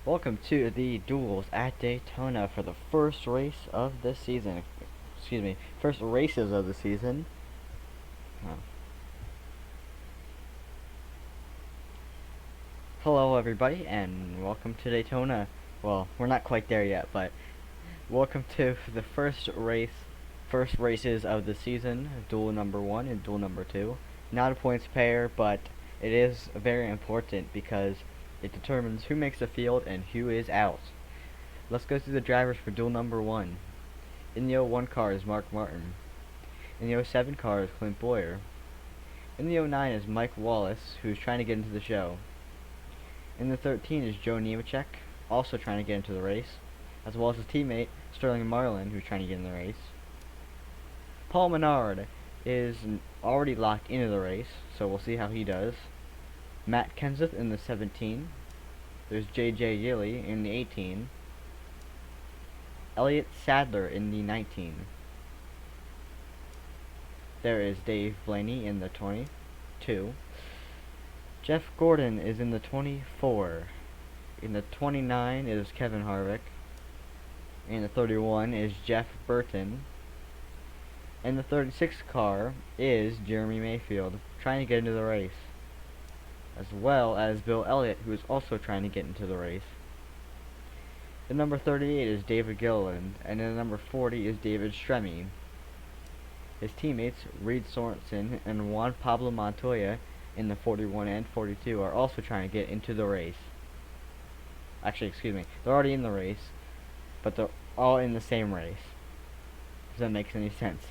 Welcome to the duels at Daytona for the first race of the season. Excuse me, first races of the season. Oh. Hello everybody and welcome to Daytona. Well, we're not quite there yet, but welcome to the first races of the season, duel number 1 and duel number 2. Not a points pair, but it is very important because it determines who makes the field and who is out. Let's go through the drivers for duel number 1. In the 01 car is Mark Martin. In the 07 car is Clint Boyer. In the 09 is Mike Wallace, who's trying to get into the show. In the 13 is Joe Nemechek, also trying to get into the race, as well as his teammate Sterling Marlin, who's trying to get in the race. Paul Menard is already locked into the race, so we'll see how he does. Matt Kenseth in the 17. There's J.J. Yiley in the 18. Elliott Sadler in the 19. There is Dave Blaney in the 22. Jeff Gordon is in the 24. In the 29 is Kevin Harvick. In the 31 is Jeff Burton. In the 36 car is Jeremy Mayfield, trying to get into the race, as well as Bill Elliott, who is also trying to get into the race. The number 38 is David Gilliland, and the number 40 is David Stremme. His teammates, Reed Sorensen and Juan Pablo Montoya, in the 41 and 42, are also trying to get into the race. Actually, excuse me, they're already in the race, but they're all in the same race, if that makes any sense.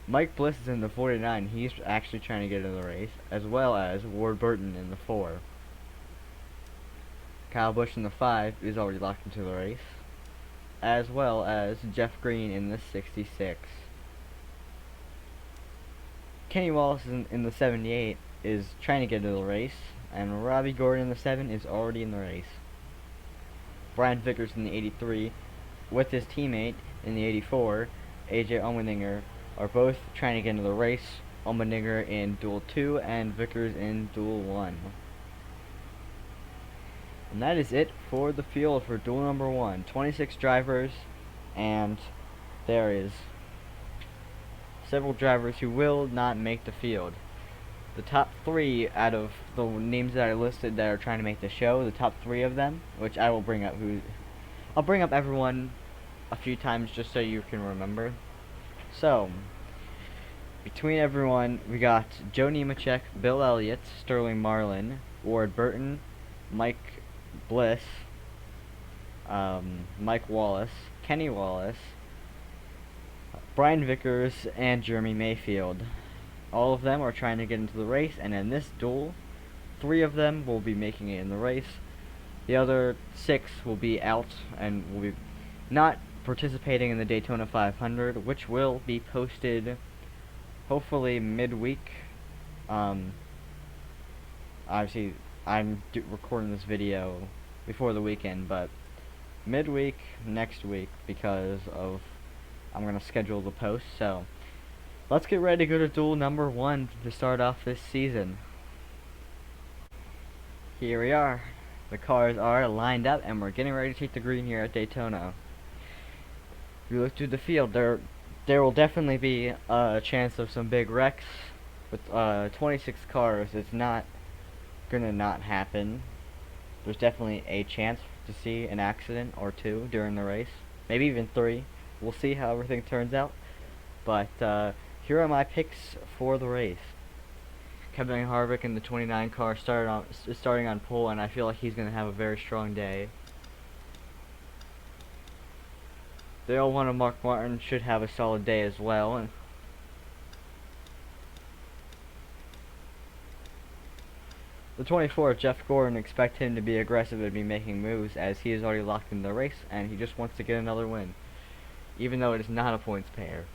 Mike Bliss is in the 49, he's actually trying to get into the race, as well as Ward Burton in the 4. Kyle Busch in the 5 is already locked into the race, as well as Jeff Green in the 66. Kenny Wallace in the 78 is trying to get into the race, and Robbie Gordon in the 7 is already in the race. Brian Vickers in the 83, with his teammate in the 84, AJ Allmendinger, are both trying to get into the race. Allmendinger in duel 2 and Vickers in duel 1. And that is it for the field for duel number 1. 26 drivers, and there is several drivers who will not make the field. The top 3 out of the names that I listed that are trying to make the show, the top 3 of them, which I will bring up I'll bring up everyone a few times just so you can remember. So, between everyone, we got Joe Nemechek, Bill Elliott, Sterling Marlin, Ward Burton, Mike Bliss, Mike Wallace, Kenny Wallace, Brian Vickers, and Jeremy Mayfield. All of them are trying to get into the race, and in this duel, 3 of them will be making it in the race. The other 6 will be out and will be not participating in the Daytona 500, which will be posted hopefully midweek. Obviously, I'm recording this video before the weekend, but midweek next week because of I'm going to schedule the post. So let's get ready to go to duel number 1 to start off this season. Here we are. The cars are lined up and we're getting ready to take the green here at Daytona. If you look through the field, there will definitely be a chance of some big wrecks. With 26 cars, it's not gonna not happen. There's definitely a chance to see an accident or 2 during the race, maybe even 3. We'll see how everything turns out. But here are my picks for the race. Kevin Harvick in the 29 car starting on pole, and I feel like he's gonna have a very strong day. The 01 of Mark Martin should have a solid day as well. The 24 of Jeff Gordon, expect him to be aggressive and be making moves as he is already locked in the race and he just wants to get another win, even though it is not a points pair.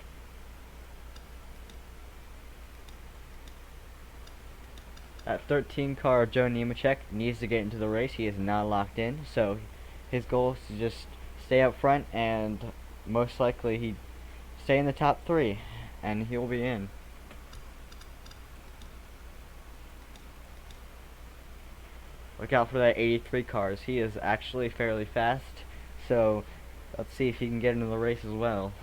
That 13 car of Joe Nemechek needs to get into the race. He is not locked in, so his goal is to just stay up front and most likely he stay in the top 3 and he will be in. Look out for that 83 cars. He is actually fairly fast. So let's see if he can get into the race as well.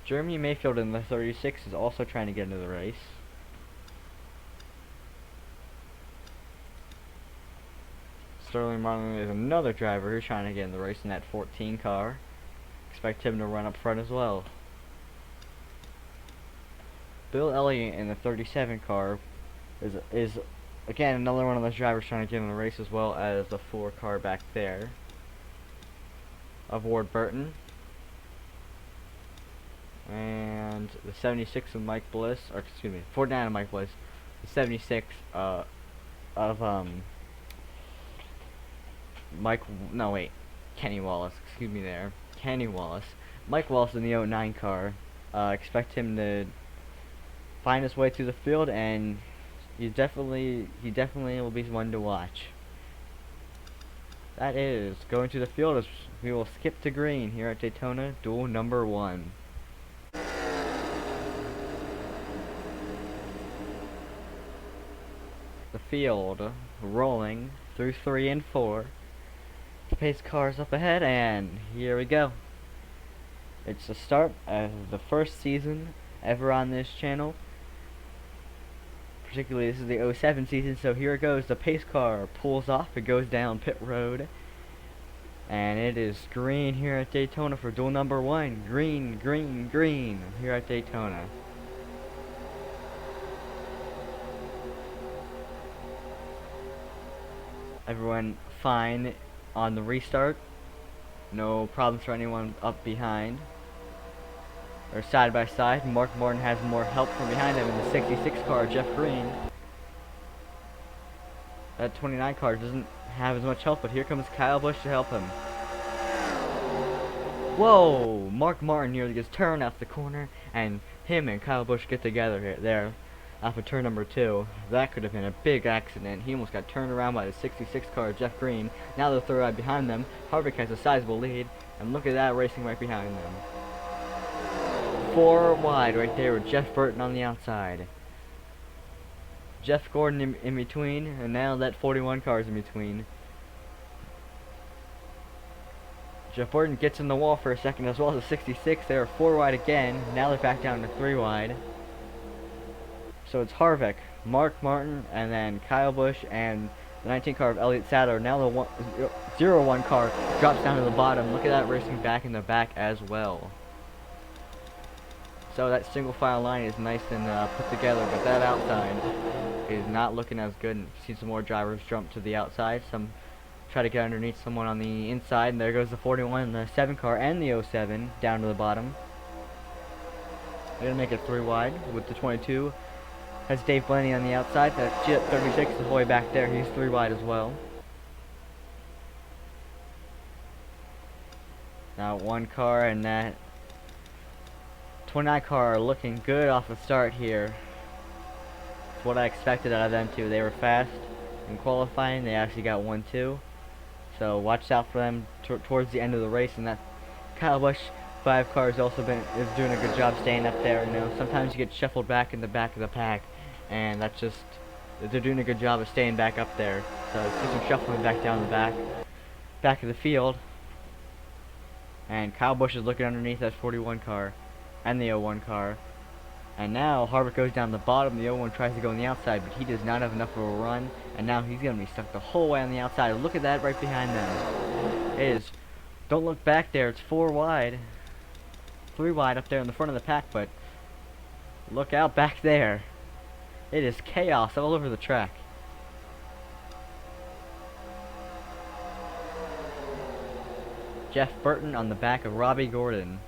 Jeremy Mayfield in the 36 is also trying to get into the race. Sterling Martin is another driver who's trying to get in the race in that 14 car. Expect him to run up front as well. Bill Elliott in the 37 car is again another one of those drivers trying to get in the race, as well as the 4 car back there of Ward Burton. And the 76 of Mike Bliss, or excuse me, 49 of Mike Bliss, the 76 of Kenny Wallace, excuse me there, Kenny Wallace. Mike Wallace in the 09 car. Expect him to find his way through the field, and he definitely will be one to watch. That is going to the field as we will skip to green here at Daytona, duel number 1. The field rolling through 3 and 4. The pace cars up ahead, and here we go. It's the start of the first season ever on this channel. Particularly, this is the 07 season, so here it goes. The pace car pulls off, it goes down pit road, and it is green here at Daytona for duel number 1. Green, green, green here at Daytona. Everyone fine on the restart. No problems for anyone up behind. They're side by side. Mark Martin has more help from behind him in the 66 car, Jeff Green. That 29 car doesn't have as much help, but here comes Kyle Busch to help him. Whoa! Mark Martin nearly gets turned off the corner, and him and Kyle Busch get together here, there off of turn number 2. That could have been a big accident. He almost got turned around by the 66 car, Jeff Green. Now the third right behind them. Harvick has a sizable lead, and look at that racing right behind them. 4 wide right there with Jeff Burton on the outside. Jeff Gordon in between, and now that 41 car is in between. Jeff Burton gets in the wall for a second, as well as the 66. They are 4 wide again. Now they're back down to 3 wide. So it's Harvick, Mark Martin, and then Kyle Busch, and the 19 car of Elliott Sadler. Now the 01 car drops down to the bottom. Look at that racing back in the back as well. So that single file line is nice and put together, but that outside is not looking as good. See some more drivers jump to the outside. Some try to get underneath someone on the inside, and there goes the 41, the 7 car, and the 07 down to the bottom. They're gonna make it 3 wide with the 22. Has Dave Blaney on the outside. That 36 is the boy back there. He's 3 wide as well. Now 1 car and that 29 car are looking good off the start here. It's what I expected out of them too. They were fast in qualifying. They actually got 1-2. So watch out for them towards the end of the race. And that Kyle Busch 5 car has also is doing a good job staying up there. You know, sometimes you get shuffled back in the back of the pack, and that's just, they're doing a good job of staying back up there. So see some shuffling back down the back of the field. And Kyle Busch is looking underneath that 41 car and the 01 car. And now Harvick goes down the bottom. The 01 tries to go on the outside, but he does not have enough of a run. And now he's going to be stuck the whole way on the outside. Look at that right behind them. It is, don't look back there. It's 4 wide. 3 wide up there in the front of the pack, but look out back there. It is chaos all over the track. Jeff Burton on the back of Robbie Gordon.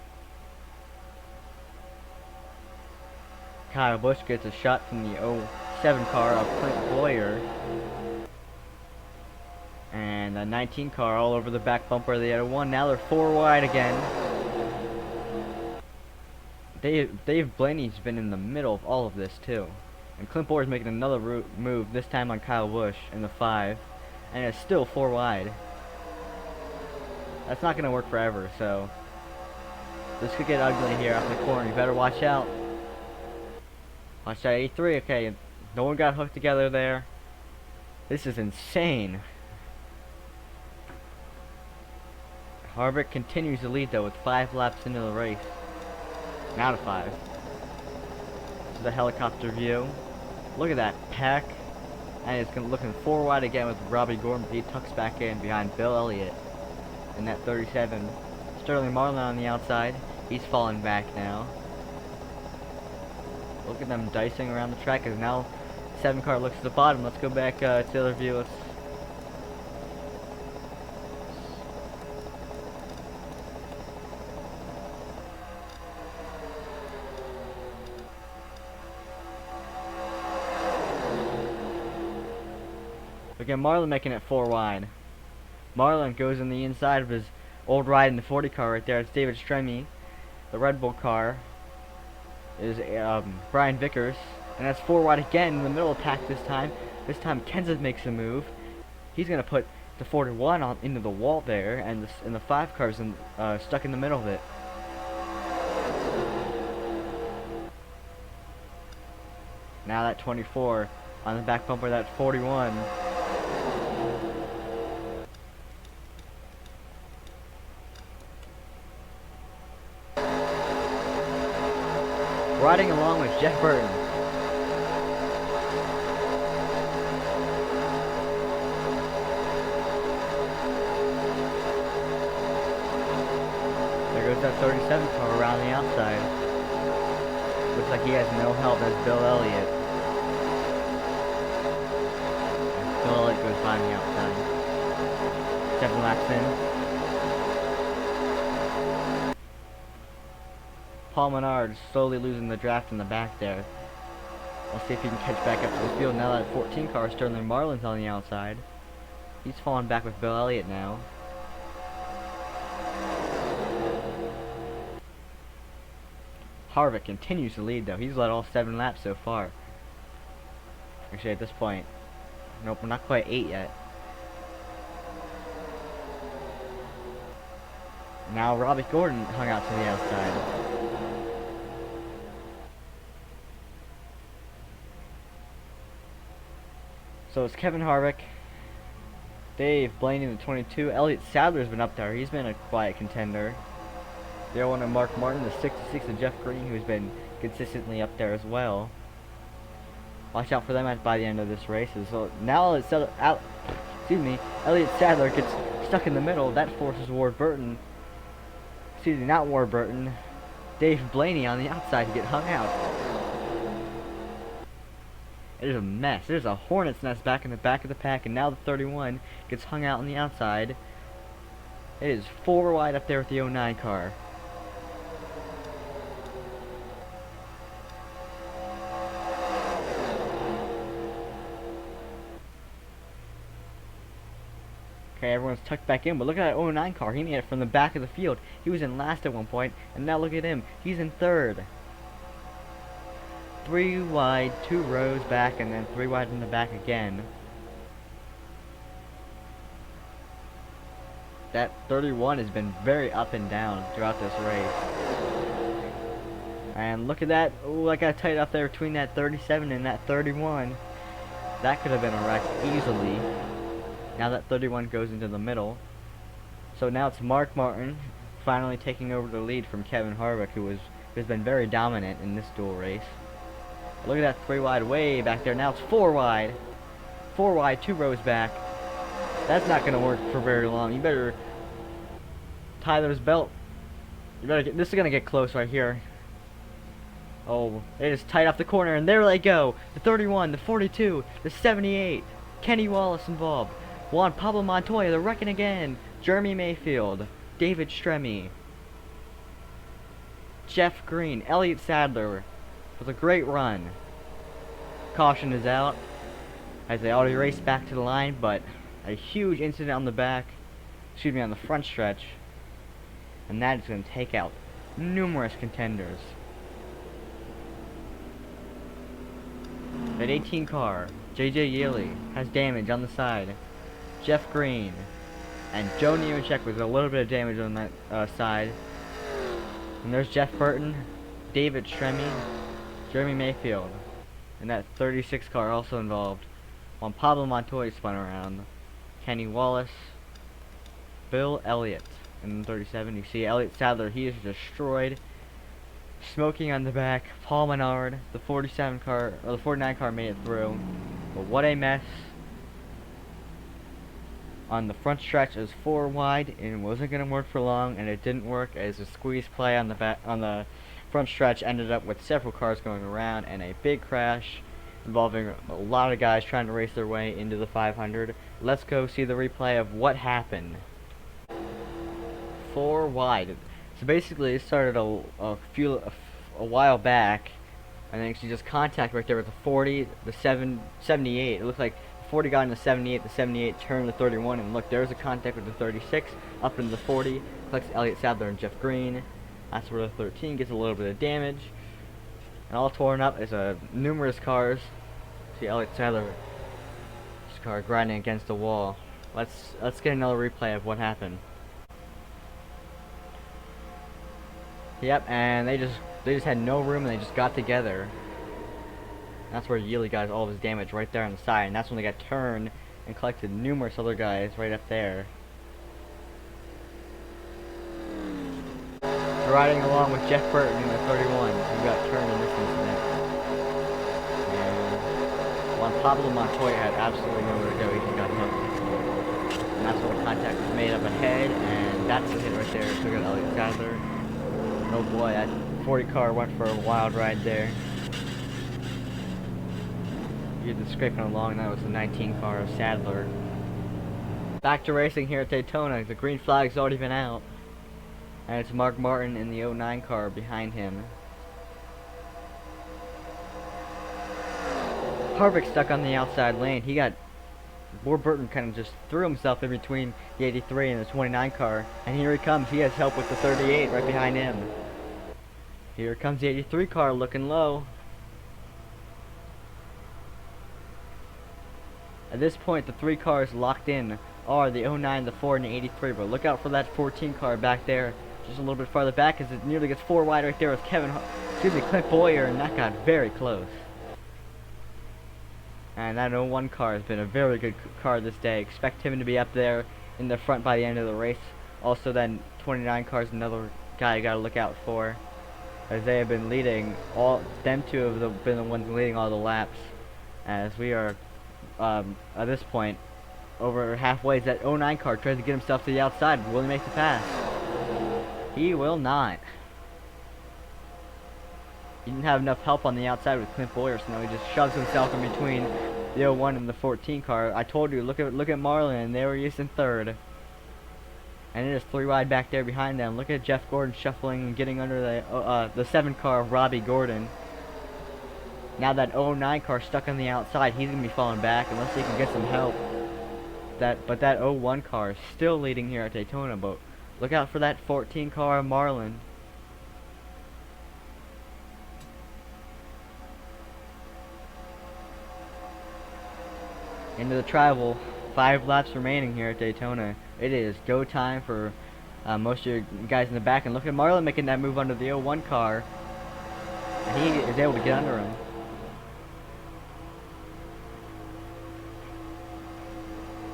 Kyle Busch gets a shot from the 07 car of Clint Boyer. And the 19 car all over the back bumper of the 01. Now they're 4 wide again. Dave Blaney's been in the middle of all of this too. And Clint Boyer's making another move, this time on Kyle Busch in the 5. And it's still 4 wide. That's not going to work forever, so this could get ugly here off the corner. You better watch out. Watch that 83, okay. No one got hooked together there. This is insane. Harvick continues to lead though with 5 laps into the race. Now to 5. This is the helicopter view. Look at that pack. And it's looking 4 wide again with Robbie Gordon. He tucks back in behind Bill Elliott in that 37. Sterling Marlin on the outside. He's falling back now. Look at them dicing around the track as now 7 car looks at the bottom. Let's go back to the other view. Again, Marlin making it 4 wide. Marlin goes in the inside of his old ride in the 40 car right there. It's David Stremme. The Red Bull car is Brian Vickers. And that's 4 wide again in the middle of the pack this time. This time Kenseth makes a move. He's going to put the 41 on into the wall there. And the 5 car's stuck in the middle of it. Now that 24 on the back bumper, that 41. Riding along with Jeff Burton. There goes that 37 car around the outside. Looks like he has no help. That's Bill Elliott. And Bill Elliott goes by on the outside. 7 laps in. Paul Menard slowly losing the draft in the back there. Let's see if he can catch back up to the field. Now that 14 car, Sterling Marlin's on the outside. He's falling back with Bill Elliott now. Harvick continues to lead though. He's led all 7 laps so far. Actually at this point. Nope, we're not quite 8 yet. Now Robbie Gordon hung out to the outside. So it's Kevin Harvick, Dave Blaney in the 22. Elliott Sadler's been up there. He's been a quiet contender. The 01 of Mark Martin, the 66 of Jeff Green, who's been consistently up there as well. Watch out for them by the end of this race. So now Elliott Sadler gets stuck in the middle. That forces Ward Burton. Excuse me, not Ward Burton. Dave Blaney on the outside to get hung out. It is a mess. There's a hornet's nest back in the back of the pack, and now the 31 gets hung out on the outside. It is 4 wide up there with the 09 car. Okay, everyone's tucked back in, but look at that 09 car. He made it from the back of the field. He was in last at one point, and now look at him. He's in 3rd. 3 wide, 2 rows back, and then 3 wide in the back again. That 31 has been very up and down throughout this race. And look at that. Ooh, I got tight up there between that 37 and that 31. That could have been a wreck easily. Now that 31 goes into the middle. So now it's Mark Martin finally taking over the lead from Kevin Harvick, who has been very dominant in this dual race. Look at that 3 wide way back there. Now it's 4 wide. 4 wide, 2 rows back. That's not going to work for very long. You better tie those belt. You better this is going to get close right here. Oh, they just tied off the corner, and there they go. The 31, the 42, the 78. Kenny Wallace involved. Juan Pablo Montoya, they're wrecking again. Jeremy Mayfield. David Stremme. Jeff Green. Elliott Sadler. With a great run. Caution is out as they already race back to the line, but a huge incident on the on the front stretch, and that is going to take out numerous contenders. That 18 car, JJ Yeley, has damage on the side. Jeff Green and Joe Nemechek with a little bit of damage on that side. And there's Jeff Burton, David Stremme, Jeremy Mayfield. and that 36 car also involved. Juan Pablo Montoya spun around. Kenny Wallace, Bill Elliott in the 37. You see Elliott Sadler, he is destroyed. Smoking on the back. Paul Menard, the 47 car, or the 49 car made it through. But what a mess. On the front stretch, it was 4 wide, and it wasn't going to work for long, and it didn't work as the squeeze play on the front stretch ended up with several cars going around and a big crash involving a lot of guys trying to race their way into the 500. Let's go see the replay of what happened. 4 wide. So basically, it started a while back, and then actually just contact right there with the 40, the 78. It looked like the 40 got in the 78, the 78 turned the 31, and look, there's a contact with the 36 up into the 40. Collects Elliott Sadler and Jeff Green. That's where the 13 gets a little bit of damage. And all torn up is numerous cars. See Elliott Sadler's car grinding against the wall. Let's get another replay of what happened. Yep, and they just had no room, and they just got together. That's where Yealy got all of his damage right there on the side, and that's when they got turned and collected numerous other guys right up there. Riding along with Jeff Burton in the 31, who got turned in this incident. And Juan Pablo Montoya had absolutely nowhere to go, he just got hit. And that's when the contact was made up ahead, and that's the hit right there. Took out Elliott Sadler. Oh boy, that 40 car went for a wild ride there. You had the scraping along, that was the 19 car of Sadler. Back to racing here at Daytona. The green flag's already been out. And it's Mark Martin in the 09 car behind him. Harvick stuck on the outside lane. Ward Burton kind of just threw himself in between the 83 and the 29 car. And here he comes. He has help with the 38 right behind him. Here comes the 83 car looking low. At this point, the 3 cars locked in are the 09, the 4, and the 83. But look out for that 14 car back there, just a little bit farther back, as it nearly gets 4 wide right there with Clint Boyer, and that got very close. And that 01 car has been a very good car this day. Expect him to be up there in the front by the end of the race. Also, then 29 car is another guy you got to look out for, as they have been leading. Them two have been the ones leading all the laps, as we are at this point over halfway. As that 09 car tries to get himself to the outside. Will he make the pass? He will not. He didn't have enough help on the outside with Clint Boyer, so now he just shoves himself in between the 01 and the 14 car. I told you, look at Marlin, and they were used in third. And it is 3 wide back there behind them. Look at Jeff Gordon shuffling and getting under the 7 car of Robbie Gordon. Now that 09 car stuck on the outside, he's going to be falling back unless he can get some help. But that 01 car is still leading here at Daytona, but look out for that 14 car of Marlin. Into the travel, 5 laps remaining here at Daytona. It is go time for most of your guys in the back, and look at Marlin making that move under the 01 car. And he is able to get under him.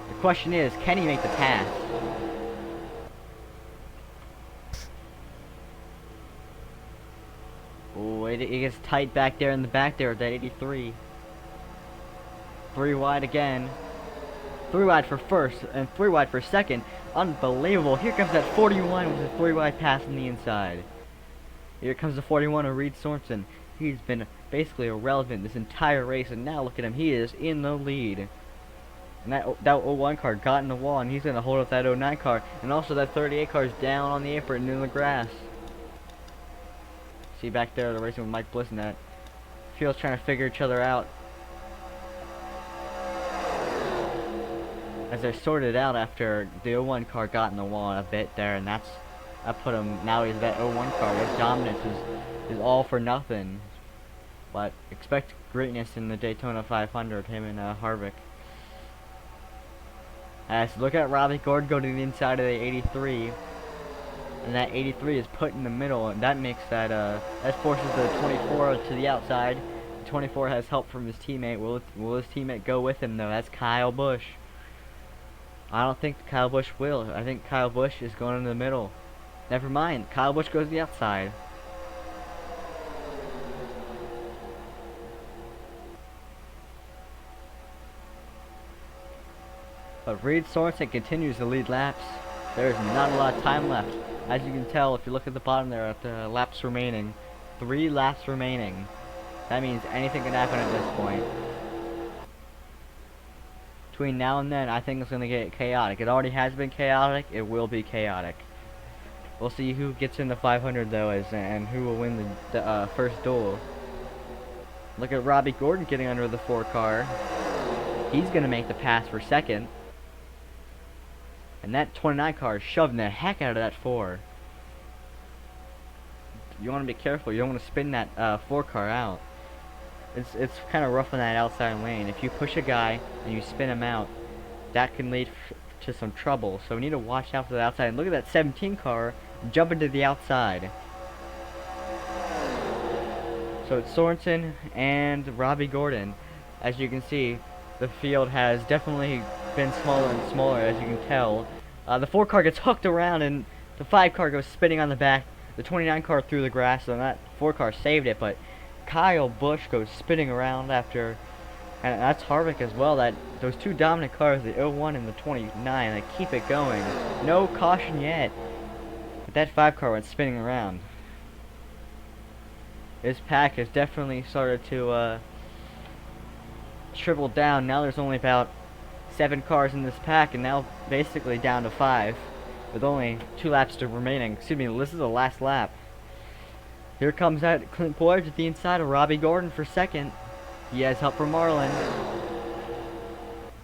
The question is, can he make the pass? Oh, it gets tight back there in the back there at that 83. 3 wide again. 3 wide for first and 3 wide for second. Unbelievable. Here comes that 41 with a 3 wide pass on the inside. Here comes the 41 of Reed Sorensen. He's been basically irrelevant this entire race, and now look at him. He is in the lead. And that 01 car got in the wall, and he's going to hold up that 09 car. And also that 38 car is down on the apron in the grass. See back there, they're racing with Mike Bliss and that field's trying to figure each other out as they're sorted out after the 01 car got in the wall a bit there, and that put him, now he's that 01 car. His dominance is all for nothing. But expect greatness in the Daytona 500, him and Harvick. As look at Robbie Gordon go to the inside of the 83, and that 83 is put in the middle, and that makes that forces the 24 to the outside. The 24 has help from his teammate. Will his teammate go with him though? That's Kyle Busch. I don't think Kyle Busch will. I think Kyle Busch is going in the middle. Never mind. Kyle Busch goes to the outside. But Reed Sorensen continues to lead laps. There's not a lot of time left. As you can tell, if you look at the bottom there at the laps remaining, 3 laps remaining. That means anything can happen at this point. Between now and then, I think it's going to get chaotic. It already has been chaotic. It will be chaotic. We'll see who gets in the 500 though, and who will win the first duel. Look at Robbie Gordon getting under the 4 car. He's going to make the pass for second. And that 29 car is shoving the heck out of that 4. You want to be careful. You don't want to spin that 4 car out. It's kind of rough on that outside lane. If you push a guy and you spin him out, that can lead to some trouble. So we need to watch out for the outside. And look at that 17 car jumping to the outside. So it's Sorensen and Robbie Gordon. As you can see, the field has definitely been smaller and smaller, as you can tell. The 4 car gets hooked around and the 5 car goes spinning on the back. The 29 car through the grass, so that 4 car saved it, but Kyle Busch goes spinning around after, and that's Harvick as well. That those 2 dominant cars, the 01 and the 29, they keep it going. No caution yet, but that 5 car went spinning around. This pack has definitely started to shrivel down. Now there's only about 7 cars in this pack, and now basically down to 5, with only 2 laps to remaining. Excuse me, this is the last lap. Here comes out Clint Boyd at the inside of Robbie Gordon for second. He has help from Marlin.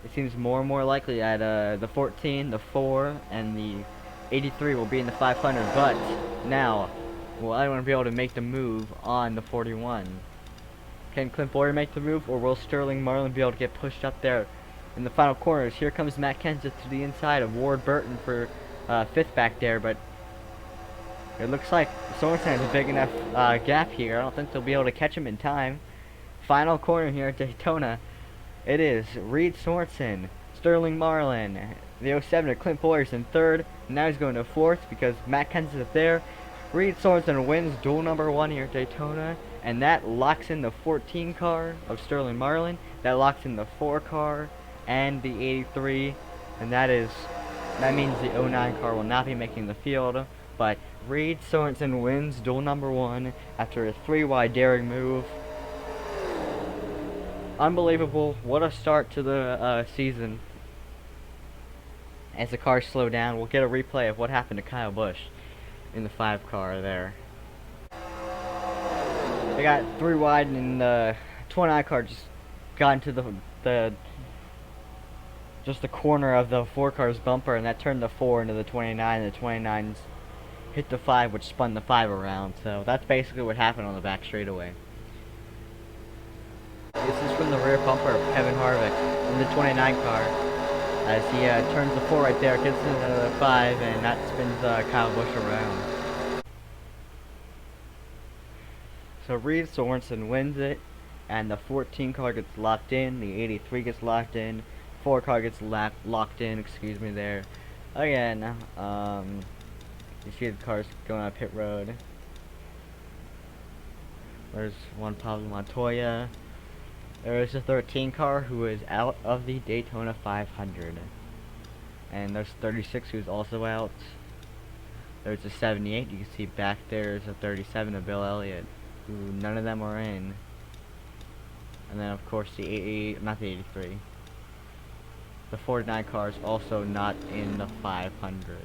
It seems more and more likely that the 14, the 4, and the 83 will be in the 500, but now will anyone be able to make the move on the 41? Can Clint Boyer make the move, or will Sterling Marlin be able to get pushed up there in the final corners? Here comes Matt Kenseth to the inside of Ward Burton for 5th back there, but it looks like Sorensen has a big enough gap here. I don't think they'll be able to catch him in time. Final corner here at Daytona. It is Reed Sorensen, Sterling Marlin, the 07 of Clint Boyers in 3rd. Now he's going to 4th because Matt Kenseth is there. Reed Sorensen wins duel number 1 here at Daytona, and that locks in the 14 car of Sterling Marlin. That locks in the 4 car and the 83, and that means the 09 car will not be making the field. But Reed Sorensen wins duel number 1 after a 3-wide daring move. Unbelievable. What a start to the season. As the cars slow down, we'll get a replay of what happened to Kyle Busch in the 5 car there. They got 3 wide, and the 29 car just got into the corner of the 4 car's bumper, and that turned the 4 into the 29, and the 29's hit the 5, which spun the 5 around. So that's basically what happened on the back straightaway. This is from the rear bumper of Kevin Harvick in the 29 car, as he turns the 4 right there, gets into the 5, and that spins Kyle Busch around. So Reed Sorensen wins it, and the 14 car gets locked in, the 83 gets locked in, 4 car gets locked in, excuse me there. Again, you see the cars going on pit road. There's one Pablo Montoya. There is a 13 car who is out of the Daytona 500. And there's 36 who's also out. There's a 78, you can see back there is a 37 of Bill Elliott, who none of them are in. And then of course the 80, not the 83. The 49 car is also not in the 500.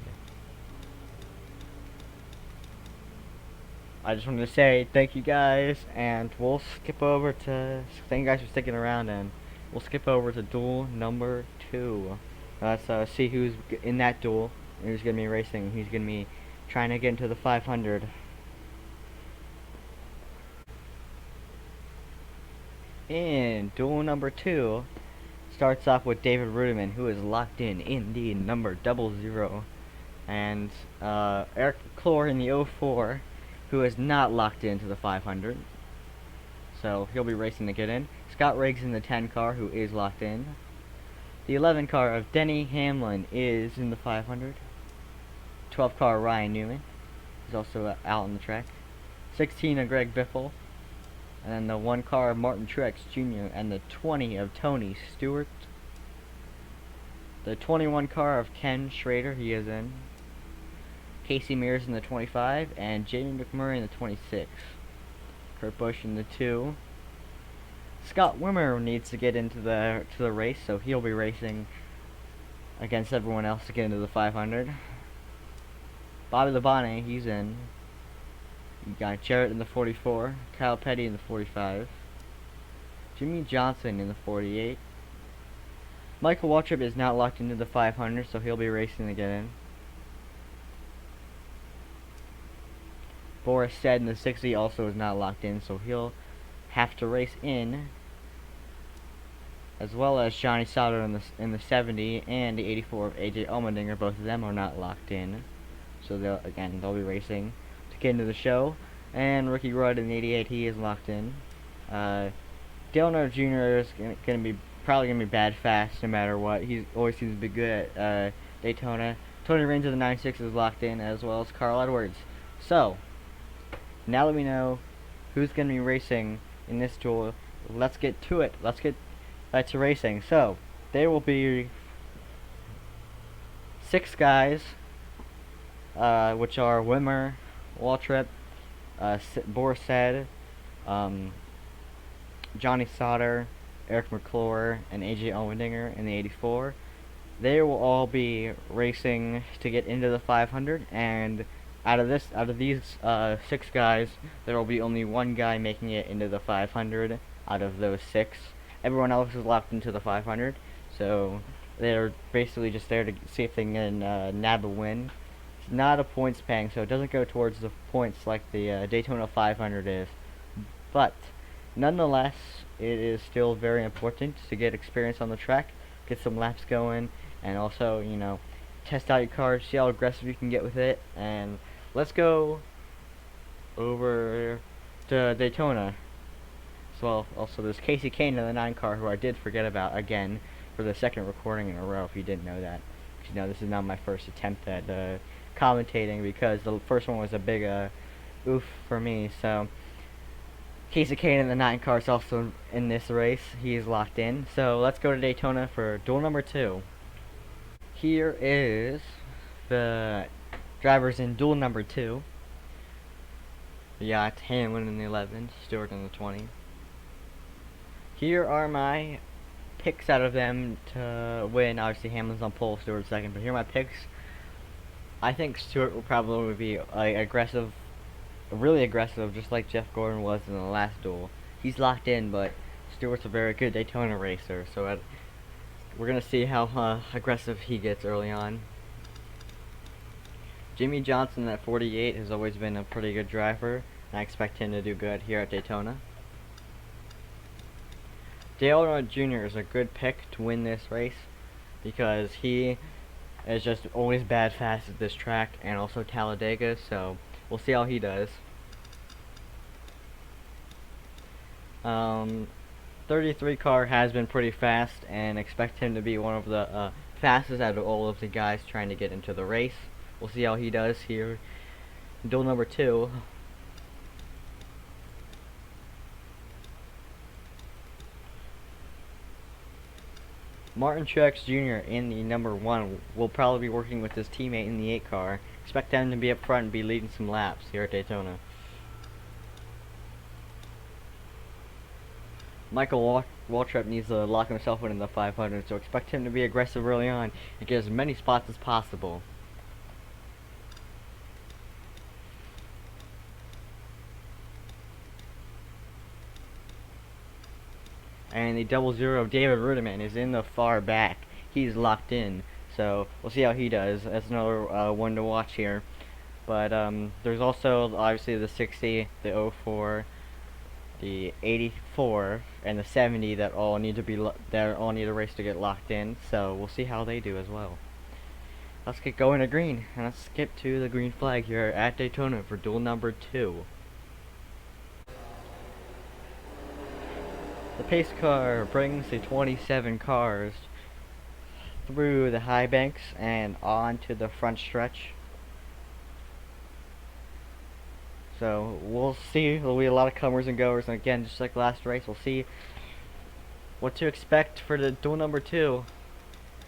I just wanted to say thank you guys, and we'll skip over to, thank you guys for sticking around, and we'll skip over to duel number 2. Let's see who's in that duel, and who's going to be racing, who's going to be trying to get into the 500. In duel number 2, starts off with David Rudiman, who is locked in the number 00, and Eric McClure in the 04, who is not locked into the 500. so he'll be racing to get in. Scott Riggs in the 10 car, who is locked in. The 11 car of Denny Hamlin is in the 500. 12 car Ryan Newman is also out on the track. 16 of Greg Biffle. And then the 1 car of Martin Truex Jr. and the 20 of Tony Stewart. The 21 car of Ken Schrader, he is in. Casey Mears in the 25, and Jamie McMurray in the 26. Kurt Busch in the 2. Scott Wimmer needs to get into the race, so he'll be racing against everyone else to get into the 500. Bobby Labonte, he's in. You got Jarrett in the 44, Kyle Petty in the 45, Jimmy Johnson in the 48. Michael Waltrip is not locked into the 500, so he'll be racing to get in. Boris Stead in the 60 also is not locked in, so he'll have to race in. As well as Johnny Sauter in the 70 and the 84 of AJ Allmendinger. Both of them are not locked in, so they'll be racing to get into the show. And Ricky Rudd in the 88, he is locked in. Dale Earnhardt Jr. is probably gonna be bad fast no matter what. He always seems to be good at Daytona. Tony Raines of the 96 is locked in, as well as Carl Edwards. So now that we know who's gonna be racing in this duel, let's get to it. Let's get to racing. So there will be 6 guys, which are Wimmer, Waltrip, Boris Said, Johnny Sauter, Eric McClure, and AJ Allmendinger in the 84. They will all be racing to get into the 500, and out of these 6 guys, there will be only 1 guy making it into the 500 out of those 6. Everyone else is locked into the 500, so they're basically just there to see if they can nab a win. It's not a points paying, so it doesn't go towards the points like the Daytona 500 is. But nonetheless, it is still very important to get experience on the track, get some laps going, and also, you know, test out your car, see how aggressive you can get with it. And let's go over to Daytona. So also there's Casey Kane in the 9 car, who I did forget about again for the 2nd recording in a row, if you didn't know that. You know, this is not my first attempt at commentating, because the first one was a big oof for me. So Casey Kane in the 9 car is also in this race. He is locked in. So let's go to Daytona for duel number 2. Here is the drivers in duel number 2. We got Hamlin in the 11, Stewart in the 20. Here are my picks out of them to win. Obviously Hamlin's on pole, Stewart second, but here are my picks. I think Stewart will probably be aggressive, really aggressive, just like Jeff Gordon was in the last duel. He's locked in, but Stewart's a very good Daytona racer, so we're going to see how aggressive he gets early on. Jimmy Johnson at 48 has always been a pretty good driver, and I expect him to do good here at Daytona. Dale Earnhardt Jr. is a good pick to win this race, because he is just always bad fast at this track, and also Talladega, so we'll see how he does. 33 car has been pretty fast, and expect him to be one of the fastest out of all of the guys trying to get into the race. We'll see how he does here. Duel number 2. Martin Truex Jr. in the number 1 will probably be working with his teammate in the 8 car. Expect them to be up front and be leading some laps here at Daytona. Michael Waltrip needs to lock himself in the 500, so expect him to be aggressive early on and get as many spots as possible. And the 00 of David Rudiman is in the far back. He's locked in, so we'll see how he does. That's another one to watch here. But there's also obviously the 60, the 04, the 84, and the 70 that all need a race to get locked in. So we'll see how they do as well. Let's get going to green, and let's skip to the green flag here at Daytona for duel number 2. The pace car brings the 27 cars through the high banks and onto the front stretch. So we'll see. There'll be a lot of comers and goers, and again, just like last race, we'll see what to expect for the duel number 2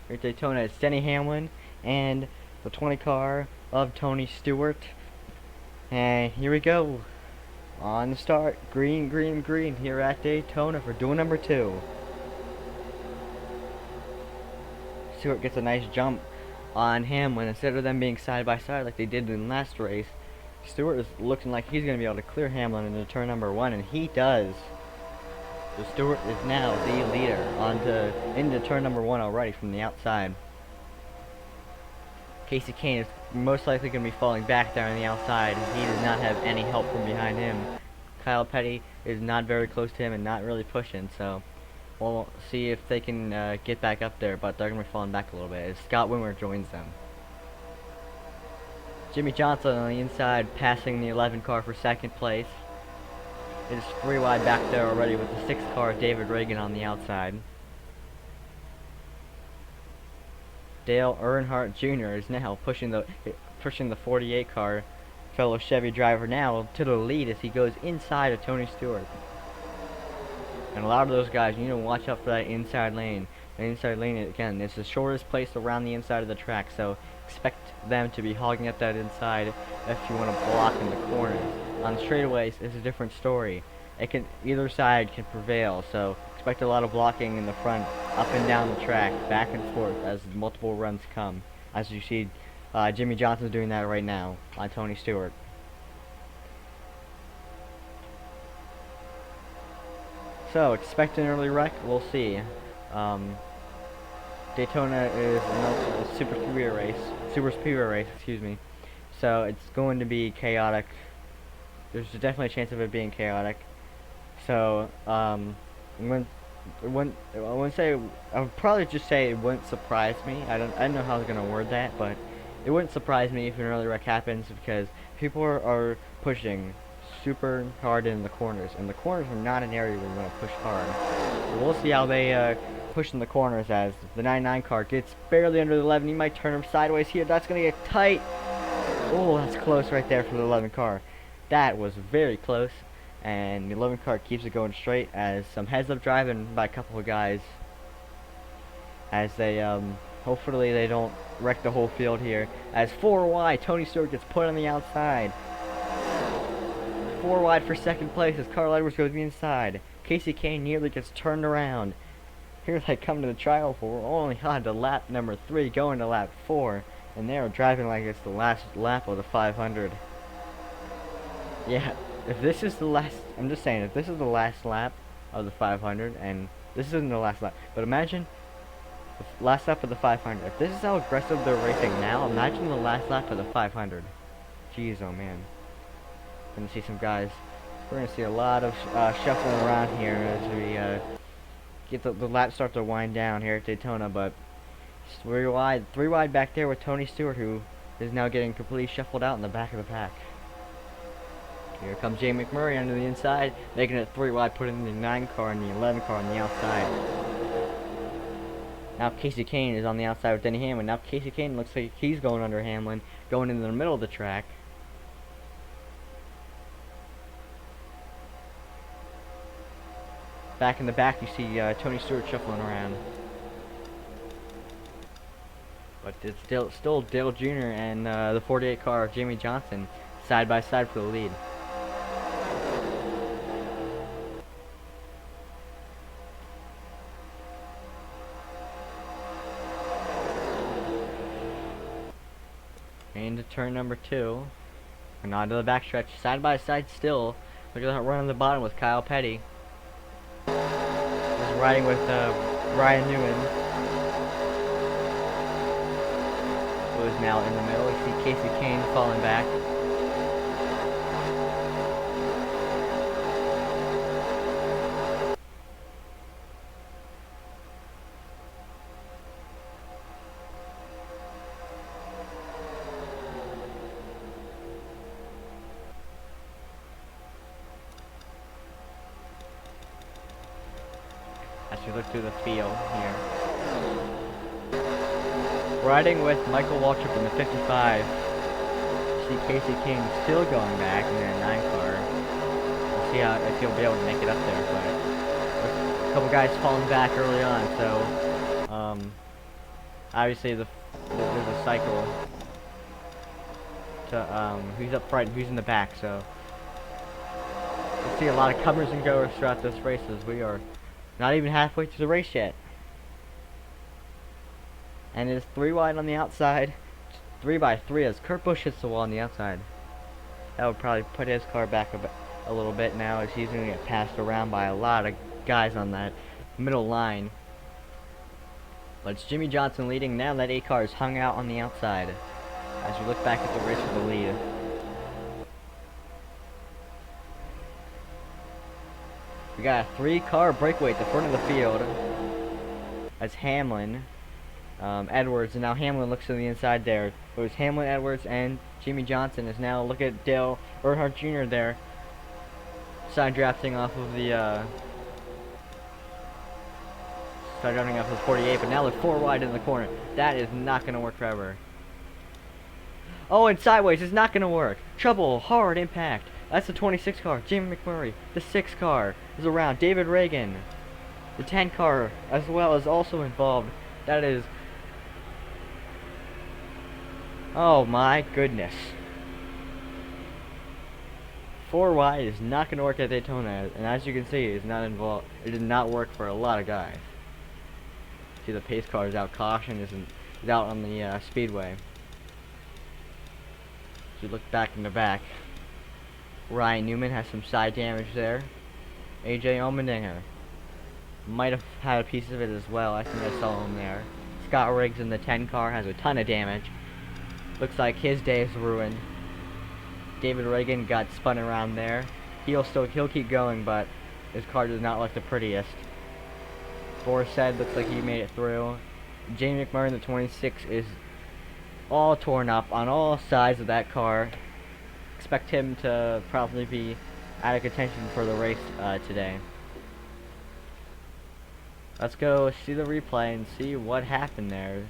here at Daytona. It's Denny Hamlin and the 20 car of Tony Stewart. And here we go. On the start, green, green, green here at Daytona for duel number 2. Stewart gets a nice jump on Hamlin. Instead of them being side by side like they did in the last race, Stewart is looking like he's going to be able to clear Hamlin into turn number 1, and he does. So Stewart is now the leader into turn number 1 already from the outside. Casey Kane is most likely going to be falling back there on the outside. He does not have any help from behind him. Kyle Petty is not very close to him and not really pushing, so we'll see if they can get back up there, but they're going to be falling back a little bit as Scott Wimmer joins them. Jimmy Johnson on the inside passing the 11 car for second place. It is 3 wide back there already with the 6 car David Reagan on the outside. Dale Earnhardt Jr. is now pushing the 48 car fellow Chevy driver now to the lead as he goes inside of Tony Stewart. And a lot of those guys, you need to watch out for that inside lane. The inside lane, again, is the shortest place around the inside of the track, so expect them to be hogging up that inside if you want to block in the corners. On straightaways, it's a different story. Either side can prevail, so expect a lot of blocking in the front, up and down the track, back and forth as multiple runs come. As you see, Jimmy Johnson's doing that right now on Tony Stewart. So expect an early wreck. We'll see. Daytona is a super speedway race, excuse me. So it's going to be chaotic. There's definitely a chance of it being chaotic. So I would probably just say it wouldn't surprise me. I don't know how I was gonna word that, but it wouldn't surprise me if an early wreck happens because people are pushing super hard in the corners, and the corners are not an area where you want to push hard. So we'll see how they push in the corners as the 99 car gets barely under the 11. He might turn him sideways here. That's gonna get tight. Oh, that's close right there for the 11 car. That was very close, and the 11 car keeps it going straight as some heads-up driving by a couple of guys as they hopefully they don't wreck the whole field here. As 4 wide, Tony Stewart gets put on the outside. 4 wide for second place as Carl Edwards goes inside. Casey Kane nearly gets turned around. Here they come to the trial for only on to lap number 3, going to lap 4, and they are driving like it's the last lap of the 500. Yeah, if this is the last, I'm just saying, if this is the last lap of the 500, and this isn't the last lap, but imagine the last lap of the 500. If this is how aggressive they're racing now, imagine the last lap of the 500. Jeez, oh man. We're gonna see some guys. We're gonna see a lot of shuffling around here as we get the laps start to wind down here at Daytona. But 3 wide back there with Tony Stewart, who is now getting completely shuffled out in the back of the pack. Here comes Jay McMurray under the inside, making it 3 wide, putting the 9 car and the 11 car on the outside. Now Casey Kane is on the outside with Denny Hamlin. Now Casey Kane looks like he's going under Hamlin, going into the middle of the track. Back in the back, you see Tony Stewart shuffling around. But it's still Dale Jr. and the 48 car of Jamie Johnson side by side for the lead. Into turn number 2. And onto the backstretch, side by side still. Look at that run on the bottom with Kyle Petty. Just riding with Ryan Newman, who is now in the middle. You see Casey Kane falling back. as you look through the field here. Riding with Michael Waltrip in the 55. See Casey King still going back in the 9 car. We'll see if he'll be able to make it up there, but a couple guys falling back early on, so obviously there's a cycle to who's up front, who's in the back, so we'll see a lot of comers and goers throughout this race as we are not even halfway through the race yet. And it's 3 wide on the outside, 3 by 3 as Kurt Busch hits the wall on the outside. That would probably put his car back a little bit now, as he's going to get passed around by a lot of guys on that middle line. But it's Jimmie Johnson leading now. That 8 car is hung out on the outside as we look back at the race for the lead. We got a 3-car breakaway at the front of the field. That's Hamlin, Edwards, and now Hamlin looks to the inside there. It was Hamlin, Edwards, and Jimmie Johnson is now, look at Dale Earnhardt Jr. there, side drafting off of the 48, but now they're 4 wide in the corner. That is not going to work forever. Oh, and sideways is not going to work. Trouble, hard impact. That's the 26 car, Jamie McMurray. The 6 car is around, David Reagan. The 10 car as well is also involved. That is, oh my goodness. 4 wide is not going to work at Daytona, and as you can see, it's not involved. It did not work for a lot of guys. See, the pace car is out. Caution is out on the speedway. As you look back in the back, Ryan Newman has some side damage there. AJ Allmendinger might have had a piece of it as well. I think I saw him there. Scott Riggs in the 10 car has a ton of damage. Looks like his day is ruined. David Reagan got spun around there. He'll keep going, but his car does not look the prettiest. Said looks like he made it through. Jamie McMurray in the 26 is all torn up on all sides of that car. Expect him to probably be out of contention for the race today. Let's go see the replay and see what happened there.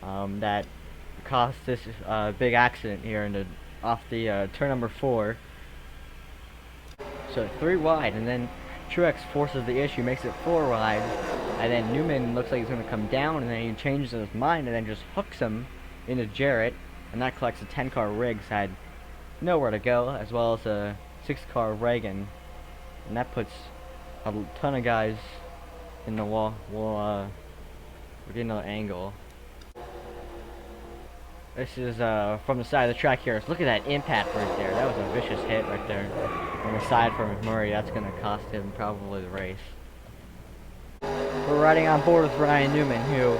That caused this big accident here off the turn number 4. So 3 wide, and then Truex forces the issue, makes it 4 wide, and then Newman looks like he's going to come down, and then he changes his mind and then just hooks him into Jarrett, and that collects a 10 car. Riggs had nowhere to go, as well as a 6 car Reagan, and that puts a ton of guys in the wall. We'll get another angle. This is from the side of the track here. So look at that impact right there. That was a vicious hit right there on the side for McMurray. That's going to cost him probably the race. We're riding on board with Ryan Newman, who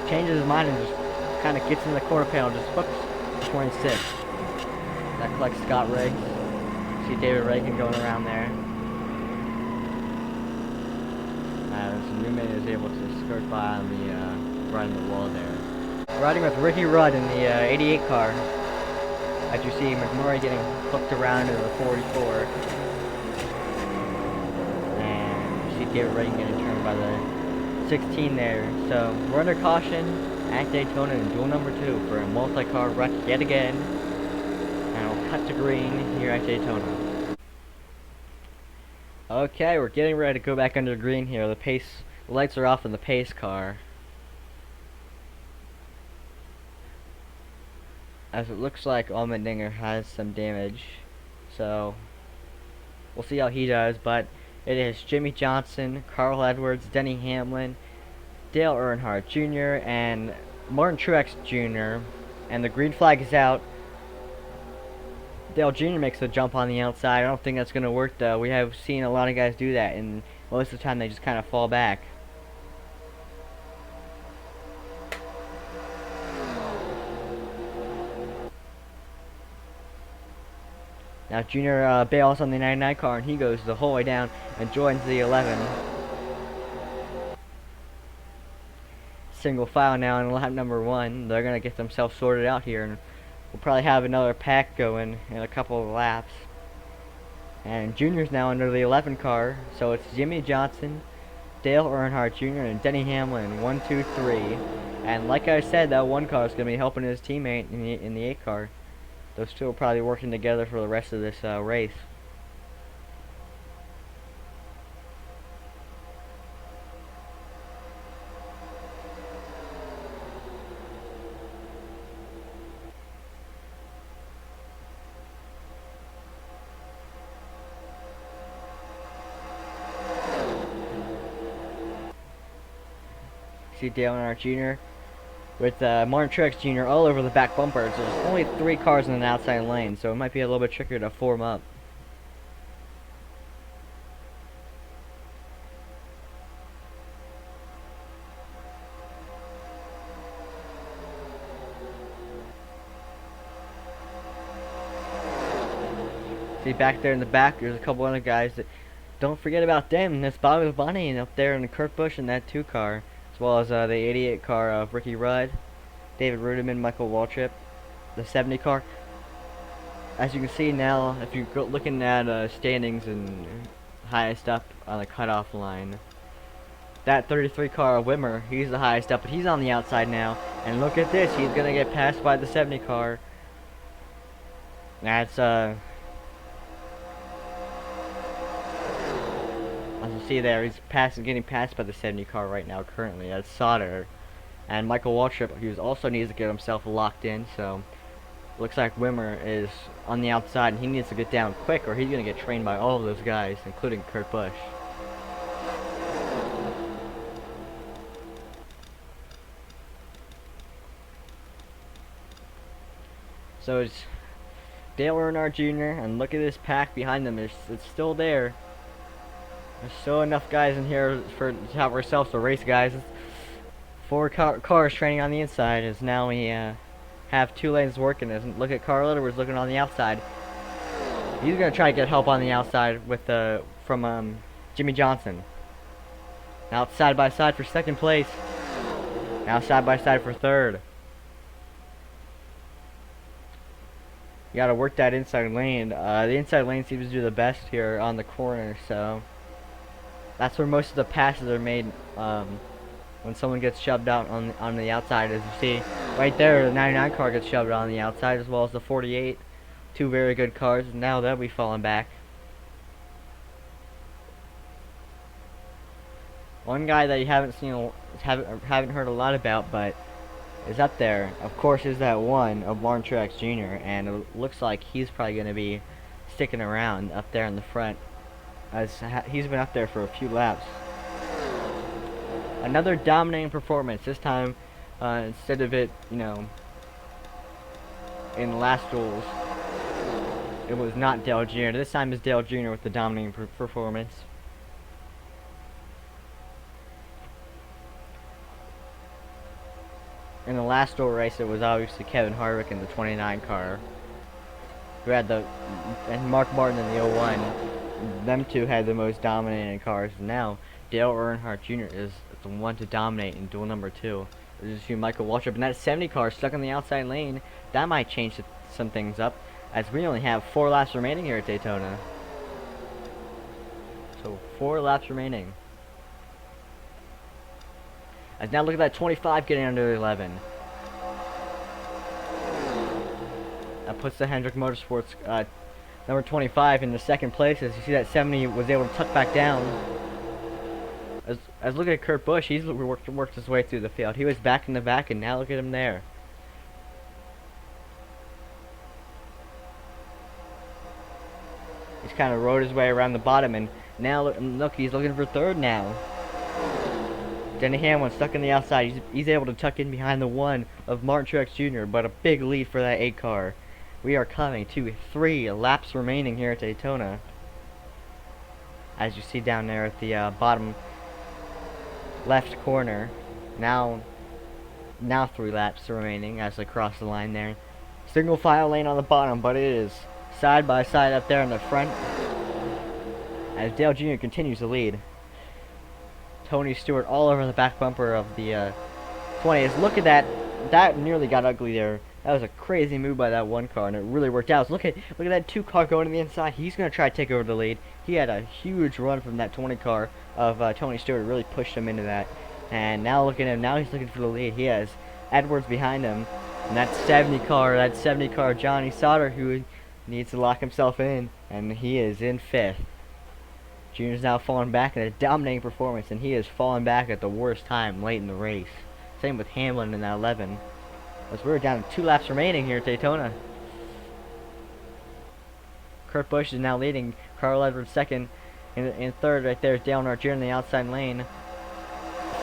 changes his mind and just kind of gets in the quarter panel, just hooks 26. That collects Scott Riggs. See David Reagan going around there. So Newman is able to skirt by on the right on the wall there. Riding with Ricky Rudd in the 88 car. As you see McMurray getting hooked around into the 44. And you see David Reagan getting turned by the 16 there. So we're under caution at Daytona in duel number 2 for a multi-car wreck yet again. And we'll cut to green here at Daytona. Okay, we're getting ready to go back under green here. The lights are off in the pace car. As it looks like Allmendinger has some damage, so we'll see how he does. But it is Jimmie Johnson, Carl Edwards, Denny Hamlin, Dale Earnhardt Jr., and Martin Truex Jr., and the green flag is out. Dale Jr. makes the jump on the outside. I don't think that's going to work, though. We have seen a lot of guys do that, and most of the time they just kind of fall back. Now Junior bails on the 99 car, and he goes the whole way down and joins the 11. Single file now in lap number 1. They're going to get themselves sorted out here, and we'll probably have another pack going in a couple of laps. And Junior's now under the 11 car, so it's Jimmie Johnson, Dale Earnhardt Jr. and Denny Hamlin, 1, 2, 3. And like I said, that one car is going to be helping his teammate in the 8 car. Those two are probably working together for the rest of this race. See Dale Earnhardt Jr. with Martin Truex Jr. all over the back bumpers. There's only 3 cars in an outside lane, so it might be a little bit trickier to form up. See back there in the back, there's a couple other guys that don't forget about them. That's Bobby Labonte and up there in the Kurt Busch in that 2 car, as well as the 88 car of Ricky Rudd, David Rudiman, Michael Waltrip, the 70 car. As you can see now, if you're looking at standings and highest up on the cutoff line, that 33 car of Wimmer, he's the highest up, but he's on the outside now. And look at this, he's gonna get passed by the 70 car. That's as you see there, he's getting passed by the 70 car right now currently. That's Sauter. And Michael Waltrip, he also needs to get himself locked in, so looks like Wimmer is on the outside and he needs to get down quick or he's going to get trained by all of those guys, including Kurt Busch. So it's Dale Earnhardt Jr. and look at this pack behind them. It's still there. There's still enough guys in here to help ourselves to race, guys. 4 cars training on the inside, as now we have 2 lanes working. Look at Carl Edwards looking on the outside. He's gonna try to get help on the outside with from Jimmy Johnson. Now it's side by side for 2nd place. Now side by side for 3rd. You gotta work that inside lane. The inside lane seems to do the best here on the corner, so that's where most of the passes are made. When someone gets shoved out on the outside, as you see right there, the 99 car gets shoved on the outside, as well as the 48. 2 very good cars. Now they'll be falling back. One guy that you haven't heard a lot about, but is up there, of course, is that one of Martin Truex Jr. And it looks like he's probably going to be sticking around up there in the front, as he's been up there for a few laps. Another dominating performance. This time, instead of it, in the last duels, it was not Dale Jr. This time it's Dale Jr. with the dominating performance. In the last duel race, it was obviously Kevin Harvick in the 29 car, who had and Mark Martin in the 01. Them two had the most dominating cars. Now Dale Earnhardt Jr. is the one to dominate in duel number 2. As you see Michael Waltrip, and that 70 car stuck on the outside lane. That might change some things up, as we only have 4 laps remaining here at Daytona. So 4 laps remaining. As now look at that 25 getting under 11. That puts the Hendrick Motorsports number 25 in the 2nd place. As you see that 70 was able to tuck back down. As look at Kurt Busch, he's worked his way through the field. He was back in the back, and now look at him there. He's kind of rode his way around the bottom, and now look, he's looking for 3rd now. Denny Hamlin stuck in the outside. He's able to tuck in behind the 1 of Martin Truex Jr., but a big lead for that 8 car. We are coming to 3 laps remaining here at Daytona. As you see down there at the bottom left corner. Now 3 laps remaining as they cross the line there. Single file lane on the bottom, but it is side by side up there in the front, as Dale Jr. continues to lead. Tony Stewart all over the back bumper of the 20s. Look at that. That nearly got ugly there. That was a crazy move by that one car, and it really worked out. So look at that 2 car going to the inside. He's going to try to take over the lead. He had a huge run from that 20 car of Tony Stewart. It really pushed him into that. And now look at him. Now he's looking for the lead. He has Edwards behind him. And that 70 car, Johnny Sauter, who needs to lock himself in. And he is in 5th. Junior's now falling back in a dominating performance, and he is falling back at the worst time late in the race. Same with Hamlin in that 11. As we're down to 2 laps remaining here at Daytona. Kurt Busch is now leading. Carl Edwards second. In third right there is Dale Earnhardt Jr. in the outside lane.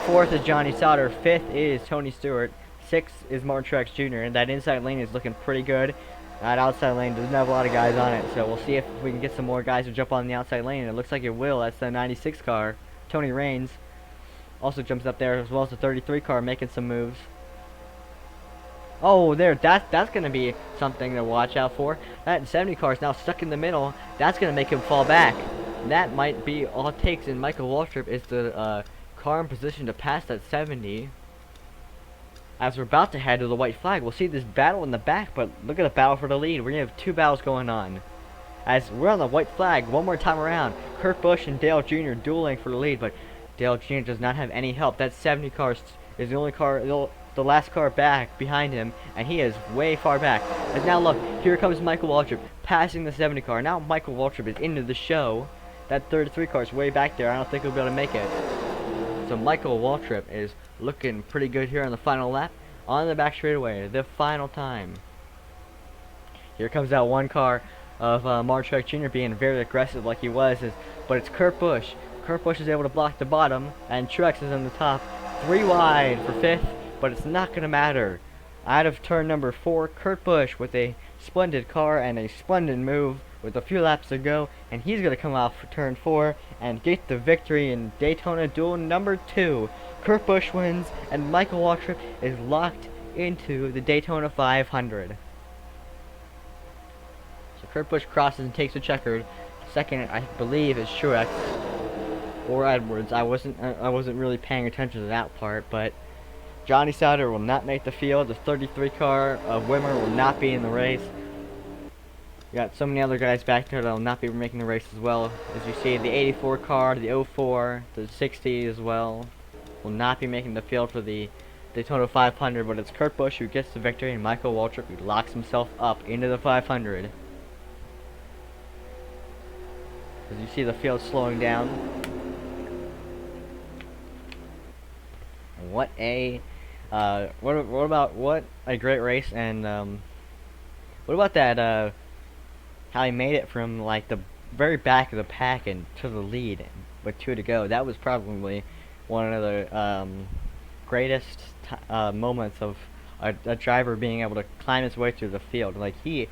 4th is Johnny Sauter. 5th is Tony Stewart. 6th is Martin Truex Jr. And that inside lane is looking pretty good. That outside lane doesn't have a lot of guys on it, so we'll see if we can get some more guys to jump on the outside lane. It looks like it will. That's the 96 car. Tony Raines also jumps up there, as well as the 33 car, making some moves. Oh, that's going to be something to watch out for. That 70 car is now stuck in the middle. That's going to make him fall back. That might be all it takes, and Michael Waltrip is the car in position to pass that 70. As we're about to head to the white flag, we'll see this battle in the back, but look at the battle for the lead. We're going to have 2 battles going on. As we're on the white flag, one more time around, Kurt Busch and Dale Jr. dueling for the lead, but Dale Jr. does not have any help. That 70 car is the only car, the last car back behind him, and he is way far back. As now look, here comes Michael Waltrip passing the 70 car. Now Michael Waltrip is into the show. That 33 car is way back there. I don't think he'll be able to make it. So Michael Waltrip is looking pretty good here on the final lap. On the back straightaway, the final time. Here comes that one car of Martin Truex Jr. being very aggressive like he was, but it's Kurt Busch. Kurt Busch is able to block the bottom, and Truex is on the top. 3 wide for 5th, but it's not going to matter. Out of turn number 4, Kurt Busch with a splendid car and a splendid move with a few laps to go, and he's going to come out for turn 4 and get the victory in Daytona duel number 2. Kurt Busch wins, and Michael Waltrip is locked into the Daytona 500. So Kurt Busch crosses and takes the checkered. Second, I believe, is Truex or Edwards. I wasn't really paying attention to that part, but Johnny Sauter will not make the field. The 33 car of Wimmer will not be in the race. We got so many other guys back there that will not be making the race as well. As you see, the 84 car, the 04, the 60 as well, will not be making the field for the Daytona 500, but it's Kurt Busch who gets the victory, and Michael Waltrip who locks himself up into the 500. As you see the field slowing down. What a what a great race, and what about that how he made it from like the very back of the pack and to the lead with 2 to go. That was probably one of the greatest moments of a driver being able to climb his way through the field. Like, he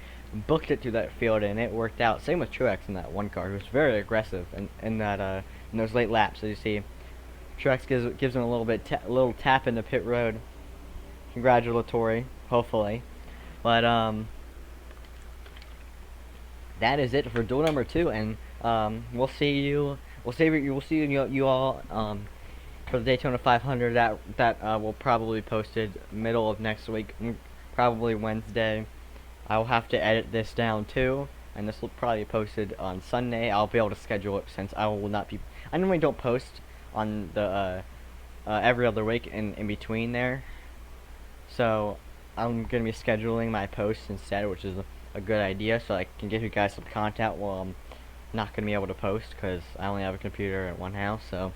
booked it through that field, and it worked out. Same with Truex in that one car, who was very aggressive in that in those late laps. As you see, Truex gives him a little tap in the pit road, congratulatory, hopefully. But that is it for duel number 2, and we'll see you all for the Daytona 500. That will probably be posted middle of next week, probably Wednesday. I will have to edit this down too, and this will probably be posted on Sunday. I'll be able to schedule it since I will not be. I normally don't post on the every other week in between there, so I'm gonna be scheduling my posts instead, which is a good idea, so I can give you guys some content while I'm not gonna be able to post because I only have a computer at one house. So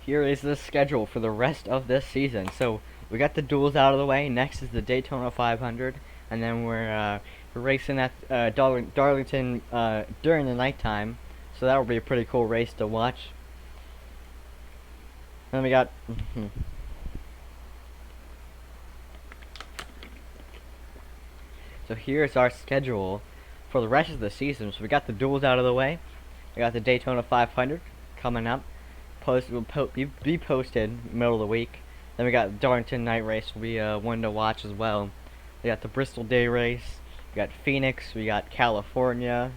here is the schedule for the rest of this season. So we got the duels out of the way. Next is the Daytona 500, and then we're racing at Darlington during the nighttime. So that will be a pretty cool race to watch. Then we got so here's our schedule for the rest of the season. So we got the duels out of the way. We got the Daytona 500 coming up. Will be posted middle of the week. Then we got Darlington night race will be one to watch as well. We got the Bristol day race. We got Phoenix. We got California.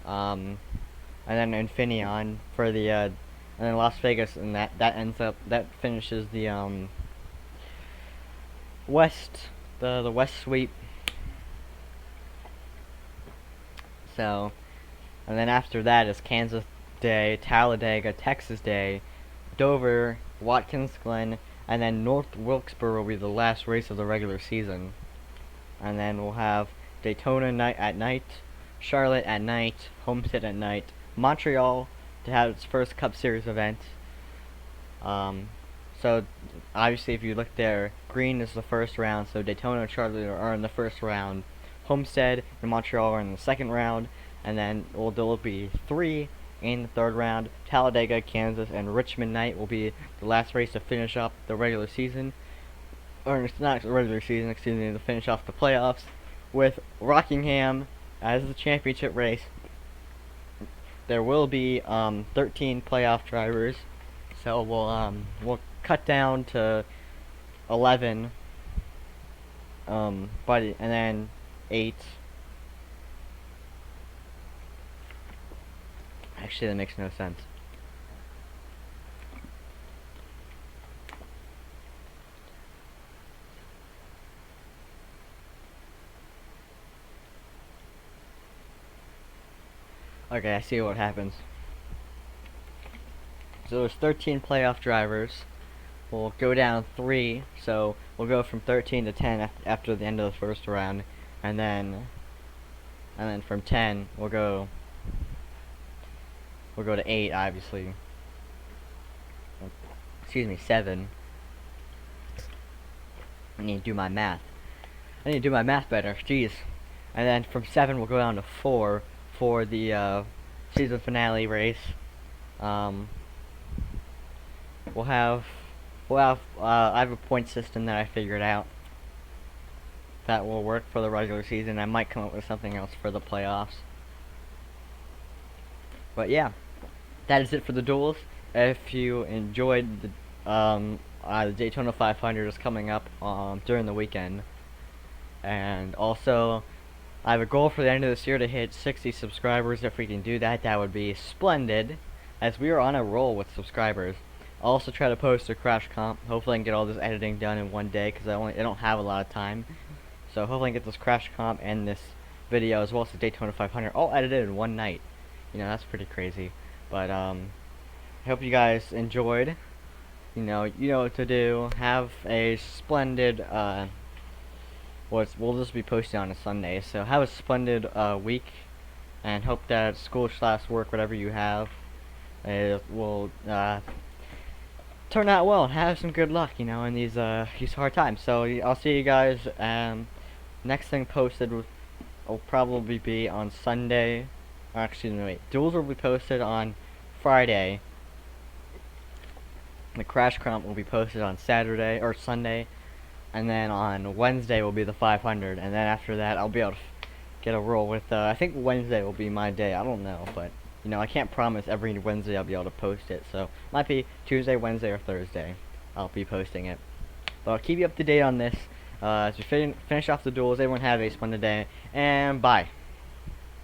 And then Infineon for the and then Las Vegas, and that finishes the West, the West sweep. So, and then after that is Kansas Day, Talladega, Texas Day, Dover, Watkins Glen, and then North Wilkesboro will be the last race of the regular season. And then we'll have Daytona at night, Charlotte at night, Homestead at night, Montreal to have its first Cup Series event. So obviously if you look there, green is the first round, so Daytona and Charlotte are in the first round. Homestead and Montreal are in the second round, and then there will be 3 in the third round. Talladega, Kansas, and Richmond night will be the last race to finish up the regular season. Or it's not the regular season, excuse me, to finish off the playoffs, with Rockingham as the championship race. There will be 13 playoff drivers, so we'll cut down to 11, and then 8. Actually, that makes no sense. Okay, I see what happens. So there's 13 playoff drivers. We'll go down 3, so we'll go from 13 to 10 after the end of the first round, and then from 10 we'll go to 8, obviously. Excuse me, 7. I need to do my math. I need to do my math better. Jeez. And then from 7 we'll go down to 4 for the season finale race. I have a point system that I figured out that will work for the regular season. I might come up with something else for the playoffs. But yeah, that is it for the duels. If you enjoyed the Daytona 500 is coming up during the weekend, and also I have a goal for the end of this year to hit 60 subscribers. If we can do that, that would be splendid, as we are on a roll with subscribers. I'll also try to post a crash comp. Hopefully I can get all this editing done in one day, because I don't have a lot of time. So hopefully I can get this crash comp and this video, as well as the Daytona 500, all edited in one night. You know, that's pretty crazy. But I hope you guys enjoyed. You know what to do. Have a splendid we'll just be posting on a Sunday, so have a splendid week, and hope that school/work, whatever you have, it will turn out well, and have some good luck, you know, in these hard times. So I'll see you guys. Next thing posted will probably be on Sunday. Actually, no, wait. Duels will be posted on Friday. The crash comp will be posted on Saturday or Sunday, and then on Wednesday will be the 500, and then after that I'll be able to get a roll with. I think Wednesday will be my day. I don't know, but you know, I can't promise every Wednesday I'll be able to post it. So might be Tuesday, Wednesday, or Thursday I'll be posting it. But I'll keep you up to date on this as we finish off the duels. Everyone have a splendid day, and bye.